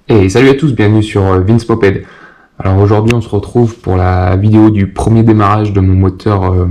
Et salut à tous, bienvenue sur Vince Moped. Alors aujourd'hui on se retrouve pour la vidéo du premier démarrage de mon moteur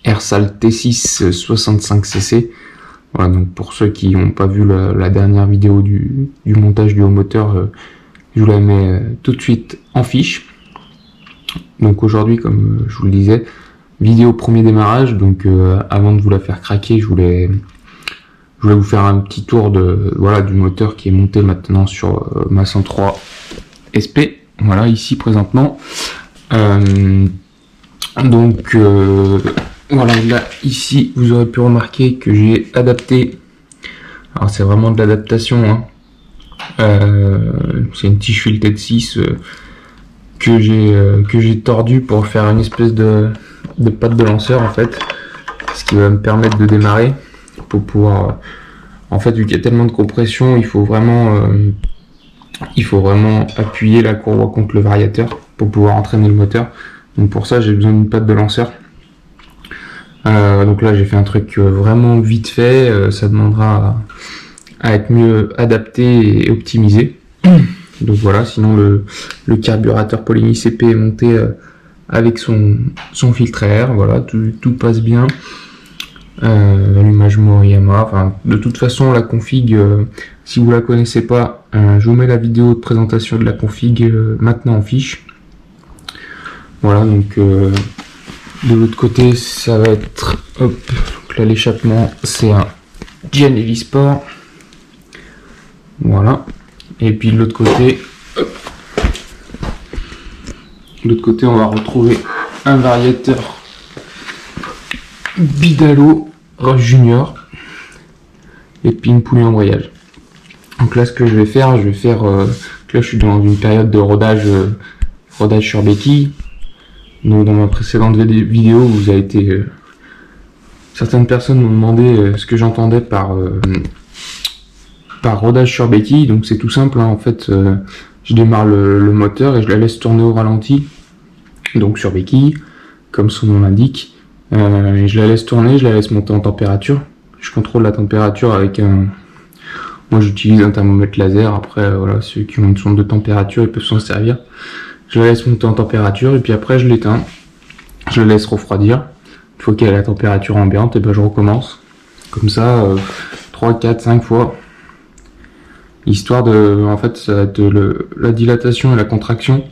Airsal T6 65cc. Voilà, donc pour ceux qui n'ont pas vu la dernière vidéo du montage du haut moteur, je vous la mets tout de suite en fiche. Donc aujourd'hui, comme je vous le disais, vidéo premier démarrage. Donc avant de vous la faire craquer, je voulais vous faire un petit tour du moteur qui est monté maintenant sur ma 103 SP. Voilà, ici présentement. Voilà, là, ici, vous aurez pu remarquer que j'ai adapté. Alors, c'est vraiment de l'adaptation. Hein. C'est une tige filetée de 6 que j'ai tordu pour faire une espèce de patte de lanceur, en fait. Ce qui va me permettre de démarrer. Pour pouvoir. En fait, vu qu'il y a tellement de compression, il faut vraiment appuyer la courroie contre le variateur pour pouvoir entraîner le moteur. Donc pour ça, j'ai besoin d'une patte de lanceur. Donc là, j'ai fait un truc vraiment vite fait. Ça demandera à être mieux adapté et optimisé. Donc voilà, sinon le carburateur Polyni CP est monté avec son filtre à air. Voilà, tout passe bien. Allumage Moriyama. Enfin, de toute façon, la config, si vous la connaissez pas, je vous mets la vidéo de présentation de la config maintenant en fiche. Voilà, donc de l'autre côté, ça va être, hop, donc là l'échappement, c'est un Gianelli Sport. Voilà. Et puis de l'autre côté, on va retrouver un variateur Bidalo Junior et puis une poulie embrayage. Donc là, ce que je vais faire, là je suis dans une période de rodage sur béquille. Donc dans ma précédente vidéo, vous avez été certaines personnes m'ont demandé ce que j'entendais par rodage sur béquille. Donc c'est tout simple, hein. En fait, je démarre le moteur et je la laisse tourner au ralenti, donc sur béquille, comme son nom l'indique. Je la laisse tourner, je la laisse monter en température. Je contrôle la température avec moi j'utilise un thermomètre laser. Après voilà, ceux qui ont une sonde de température, ils peuvent s'en servir. Je la laisse monter en température et puis après je l'éteins. Je la laisse refroidir. Une fois qu'elle est à la température ambiante, et ben je recommence. Comme ça, 3, 4, 5 fois. Histoire de. En fait, ça va être la dilatation et la contraction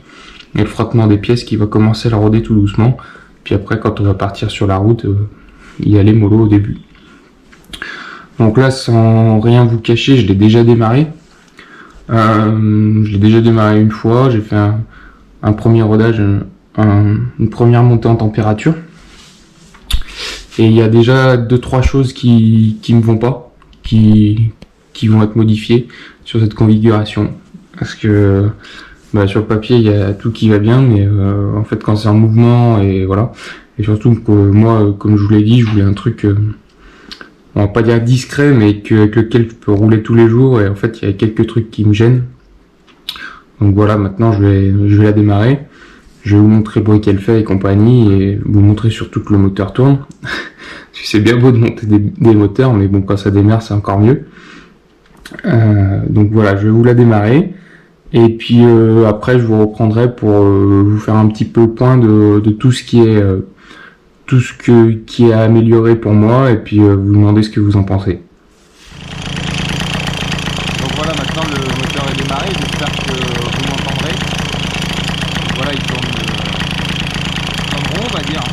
et le frottement des pièces qui va commencer à la roder tout doucement. Puis après, quand on va partir sur la route, y aller mollo au début. Donc là, sans rien vous cacher, je l'ai déjà démarré. Une fois. J'ai fait un premier rodage, une première montée en température. Et il y a déjà 2-3 choses qui me vont pas, qui vont être modifiées sur cette configuration. Parce que sur le papier, il y a tout qui va bien, mais en fait, quand c'est en mouvement, et voilà. Et surtout que moi, comme je vous l'ai dit, je voulais un truc, on va pas dire discret, mais avec lequel je peux rouler tous les jours. Et en fait, il y a quelques trucs qui me gênent. Donc voilà, maintenant, je vais la démarrer. Je vais vous montrer le bruit qu'elle fait et compagnie, et vous montrer surtout que le moteur tourne. Parce que c'est bien beau de monter des moteurs, mais bon, quand ça démarre, c'est encore mieux. Donc voilà, je vais vous la démarrer. Et puis après, je vous reprendrai pour vous faire un petit peu le point de tout ce qui est qui est amélioré pour moi, et puis vous demander ce que vous en pensez. Donc voilà, maintenant le moteur est démarré, j'espère que vous m'entendrez. Voilà, il tourne rond, on va dire.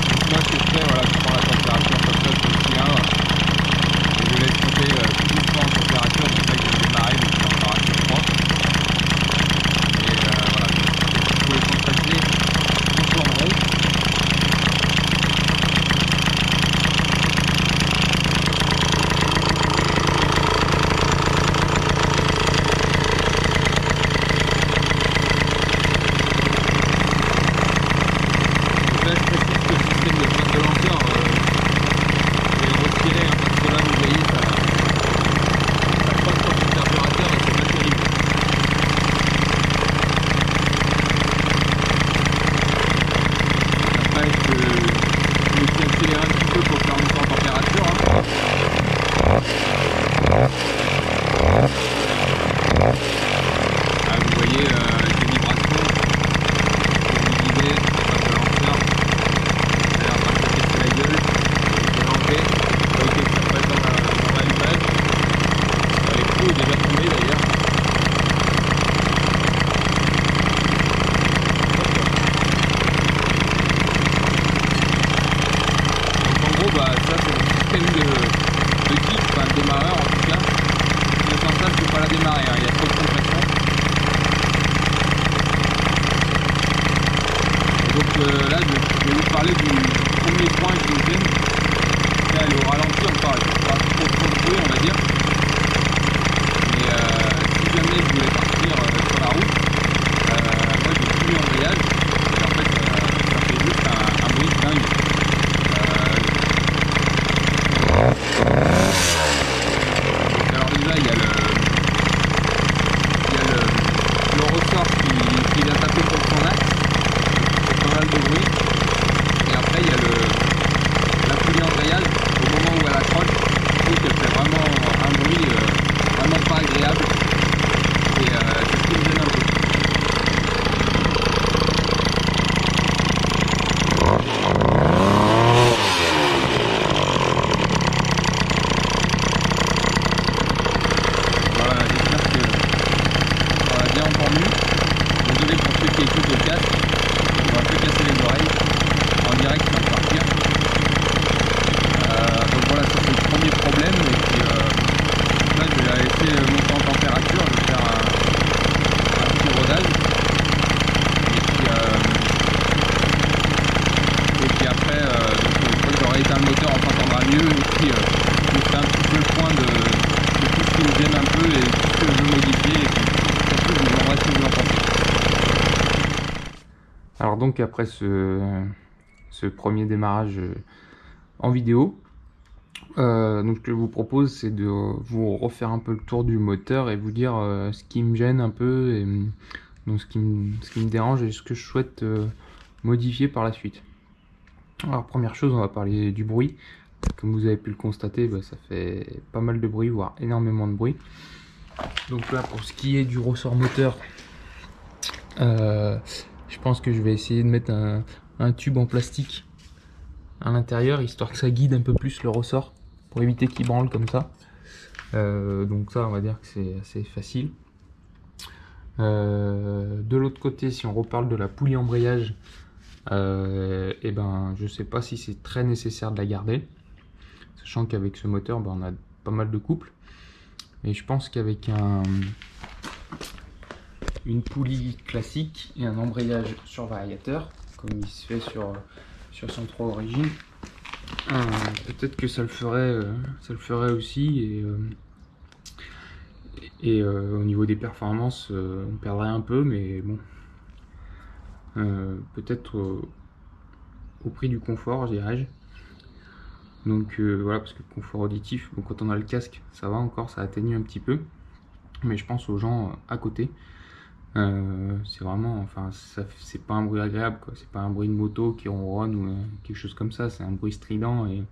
Donc moi, ce que je fais, voilà, je prends la température comme ça, je le tiens. Et je laisse monter tout doucement en température, c'est ça que je vais démarrer, donc c'est encore assez froid. Et voilà, vous pouvez constater, il tourne rond. je me fais un petit peu le point de tout ce qui me gêne un peu et tout ce que je veux modifier, et puis surtout je vous envoie ce que vous en pensez. Alors donc après ce premier démarrage en vidéo, donc ce que je vous propose, c'est de vous refaire un peu le tour du moteur et vous dire ce qui me gêne un peu, et donc ce qui me dérange et ce que je souhaite modifier par la suite. Alors première chose, on va parler du bruit. Comme vous avez pu le constater, ça fait pas mal de bruit, voire énormément de bruit. Donc là, pour ce qui est du ressort moteur, je pense que je vais essayer de mettre un tube en plastique à l'intérieur, histoire que ça guide un peu plus le ressort, pour éviter qu'il branle comme ça. Donc ça, on va dire que c'est assez facile. De l'autre côté, si on reparle de la poulie embrayage, je sais pas si c'est très nécessaire de la garder, sachant qu'avec ce moteur on a pas mal de couples, et je pense qu'avec une poulie classique et un embrayage sur variateur, comme il se fait sur Centro Origin, peut-être que ça le ferait aussi, et au niveau des performances, on perdrait un peu, mais bon, peut-être au prix du confort, dirais-je. Donc voilà, parce que le confort auditif, bon, quand on a le casque, ça va encore, ça atténue un petit peu, mais je pense aux gens à côté. C'est vraiment, enfin, c'est pas un bruit agréable, quoi. C'est pas un bruit de moto qui ronronne ou quelque chose comme ça. C'est un bruit strident, et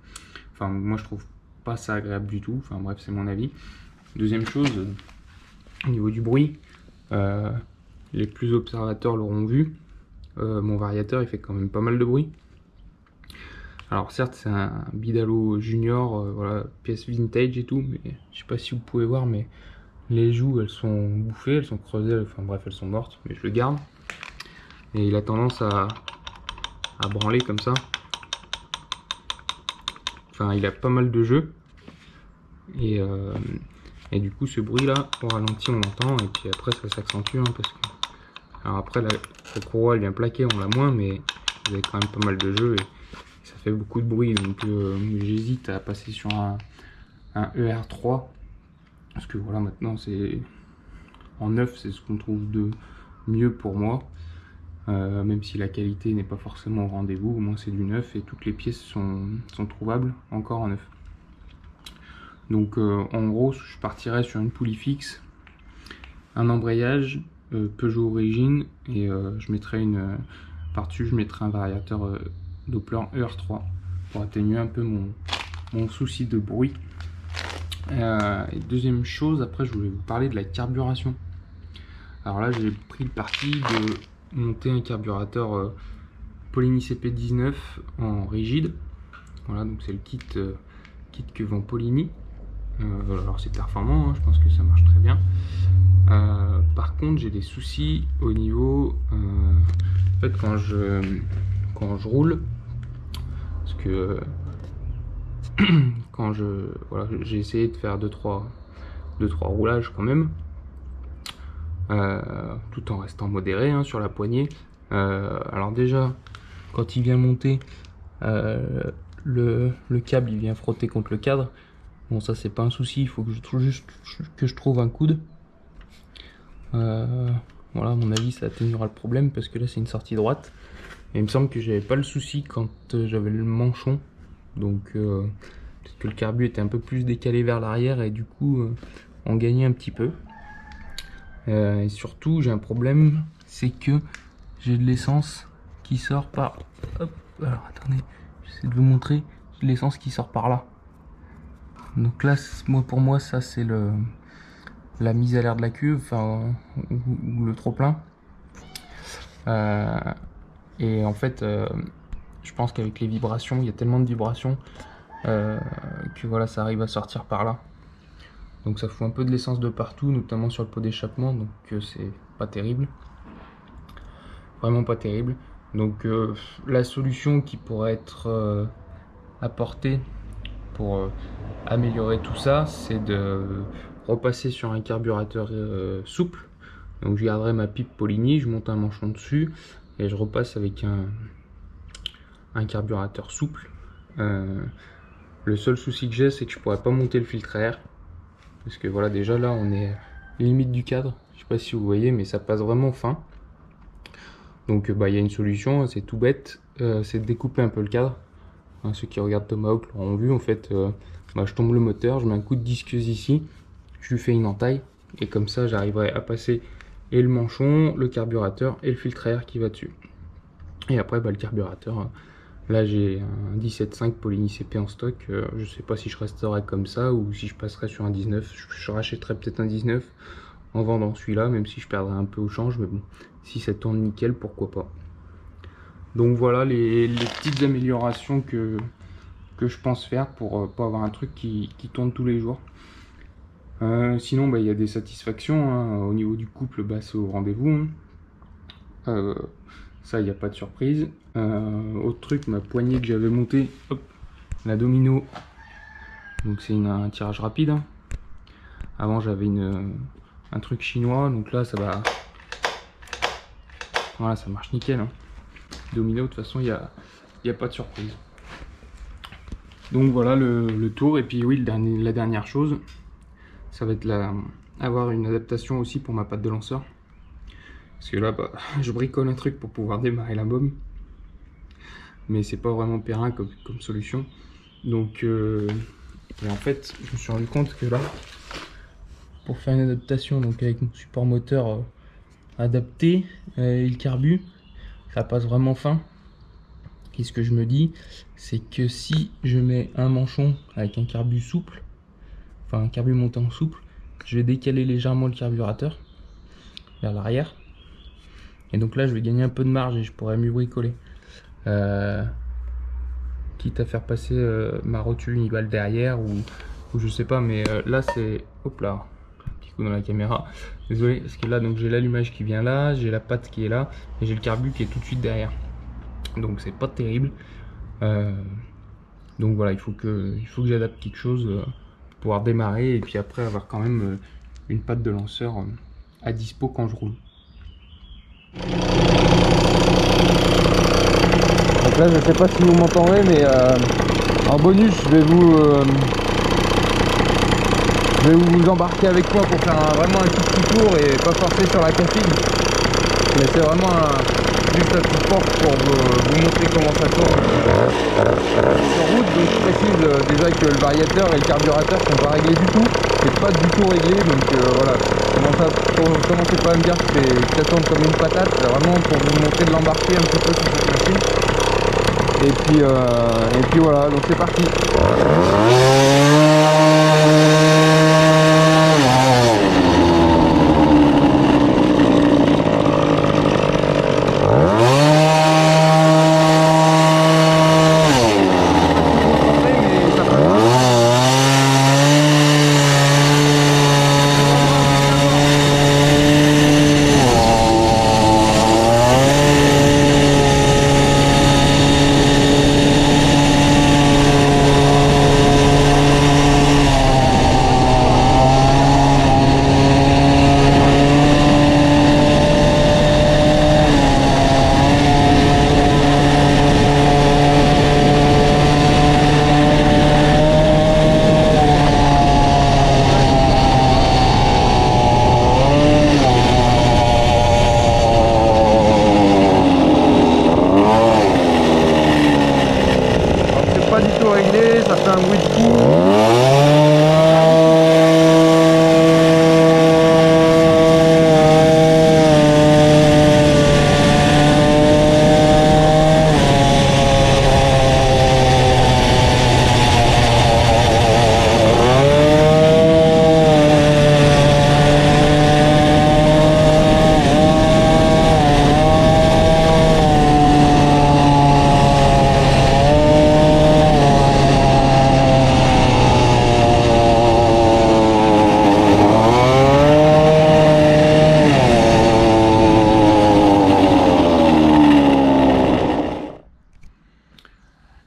enfin, moi je trouve pas ça agréable du tout. Enfin bref, c'est mon avis. Deuxième chose, au niveau du bruit, les plus observateurs l'auront vu, mon variateur il fait quand même pas mal de bruit. Alors certes, c'est un Bidalo Junior, voilà, pièce vintage et tout, mais je sais pas si vous pouvez voir, mais les joues, elles sont bouffées, elles sont creusées, enfin bref, elles sont mortes, mais je le garde. Et il a tendance à branler comme ça. Enfin, il a pas mal de jeux. Et du coup, ce bruit-là, au ralenti, on l'entend, et puis après, ça s'accentue, hein, parce que... Alors après, la courroie, elle vient plaquer, on l'a moins, mais vous avez quand même pas mal de jeux, et ça fait beaucoup de bruit, donc j'hésite à passer sur un ER3. Parce que voilà, maintenant c'est en neuf, c'est ce qu'on trouve de mieux pour moi, même si la qualité n'est pas forcément au rendez-vous, au moins c'est du neuf et toutes les pièces sont trouvables encore en neuf. Donc en gros, je partirais sur une poulie fixe, un embrayage Peugeot Origin, et je mettrais par-dessus, je mettrais un variateur Doppler ER3 pour atténuer un peu mon souci de bruit. Et deuxième chose, après je voulais vous parler de la carburation. Alors là, j'ai pris le parti de monter un carburateur Polini CP19 en rigide. Voilà, donc c'est le kit que vend Polini. Alors c'est performant, hein, je pense que ça marche très bien. Par contre, j'ai des soucis au niveau en fait, quand je roule, parce que voilà, j'ai essayé de faire 2-3 roulages quand même, tout en restant modéré, hein, sur la poignée. Alors déjà, quand il vient monter, le câble il vient frotter contre le cadre. Bon, ça c'est pas un souci, il faut que je trouve un coude. Voilà, à mon avis ça atténuera le problème, parce que là c'est une sortie droite, et il me semble que j'avais pas le souci quand j'avais le manchon. Donc peut-être que le carbu était un peu plus décalé vers l'arrière, et du coup on gagnait un petit peu. Et surtout j'ai un problème, c'est que j'ai de l'essence qui sort par... Hop, alors attendez, j'essaie de vous montrer. J'ai de l'essence qui sort par là. Donc là, pour moi ça c'est la mise à l'air de la cuve, enfin, ou le trop plein. Et en fait, je pense qu'avec les vibrations, il y a tellement de vibrations que voilà, ça arrive à sortir par là. Donc ça fout un peu de l'essence de partout, notamment sur le pot d'échappement, donc c'est pas terrible. Vraiment pas terrible. Donc la solution qui pourrait être apportée pour améliorer tout ça, c'est de repasser sur un carburateur souple. Donc je garderai ma pipe Polini, je monte un manchon dessus et je repasse avec un carburateur souple. Le seul souci que j'ai, c'est que je pourrais pas monter le filtre à air. Parce que voilà, déjà là, on est limite du cadre. Je sais pas si vous voyez, mais ça passe vraiment fin. Donc bah, il y a une solution, c'est tout bête, c'est de découper un peu le cadre. Hein, ceux qui regardent Tomahawk l'auront vu, en fait, bah, je tombe le moteur, je mets un coup de disqueuse ici, je lui fais une entaille, et comme ça j'arriverai à passer et le manchon, le carburateur et le filtre à air qui va dessus. Et après bah, le carburateur, là j'ai un 17.5 Poligny CP en stock, je sais pas si je resterai comme ça ou si je passerai sur un 19, je rachèterai peut-être un 19 en vendant celui-là, même si je perdrai un peu au change, mais bon, si ça tourne nickel, pourquoi pas. Donc voilà les petites améliorations que je pense faire pour avoir un truc qui tourne tous les jours. Sinon, bah, il y a des satisfactions, hein. Au niveau du couple, bah, c'est au rendez-vous. Hein. Ça, il n'y a pas de surprise. Autre truc, ma poignée que j'avais montée, hop, la domino. Donc c'est un tirage rapide. Hein. Avant, j'avais un truc chinois, donc là, ça va. Voilà, ça marche nickel. Hein. Domino, de toute façon, il n'y a pas de surprise. Donc voilà le tour. Et puis oui, la dernière chose, ça va être avoir une adaptation aussi pour ma patte de lanceur. Parce que là, bah, je bricole un truc pour pouvoir démarrer la bombe. Mais c'est pas vraiment périn comme solution. Donc, et en fait, je me suis rendu compte que là, pour faire une adaptation donc avec mon support moteur adapté et le carbu, ça passe vraiment fin. Et ce que je me dis, c'est que si je mets un manchon avec un carbu souple, enfin un carbu montant souple, je vais décaler légèrement le carburateur vers l'arrière. Et donc là, je vais gagner un peu de marge et je pourrais mieux bricoler. Quitte à faire passer ma rotule uniball derrière ou je sais pas, mais là c'est... Hop là, un petit coup dans la caméra. Désolé, parce que là, donc j'ai l'allumage qui vient là, j'ai la patte qui est là, et j'ai le carbu qui est tout de suite derrière. Donc c'est pas terrible. Donc voilà, il faut que j'adapte quelque chose pour pouvoir démarrer et puis après avoir quand même une patte de lanceur à dispo quand je roule. Donc là, je sais pas si vous m'entendrez, mais en bonus, je vais vous embarquer avec moi pour faire vraiment un tout petit tour et pas forcer sur la config. Mais c'est vraiment juste un petit force pour vous montrer comment ça tourne sur route. Donc je précise déjà que le variateur et le carburateur sont pas réglés du tout. C'est pas du tout réglé, donc voilà. Commencez pas à me dire que ça tourne comme une patate. C'est vraiment pour vous montrer de l'embarquer un petit peu sur cette machine. Et puis voilà, donc c'est parti. Ça fait un bruit de fou.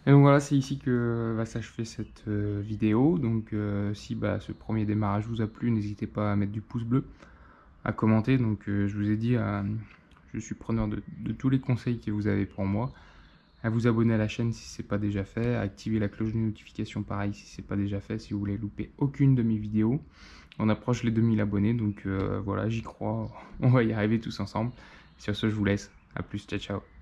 Et donc voilà, c'est ici que va s'achever cette vidéo. Donc si ce premier démarrage vous a plu, n'hésitez pas à mettre du pouce bleu, à commenter. Donc je vous ai dit, je suis preneur de tous les conseils que vous avez pour moi. à vous abonner à la chaîne si c'est pas déjà fait, à activer la cloche de notification pareil si c'est pas déjà fait, si vous voulez louper aucune de mes vidéos. On approche les 2000 abonnés, donc voilà, j'y crois, on va y arriver tous ensemble. Sur ce, je vous laisse, à plus, ciao ciao.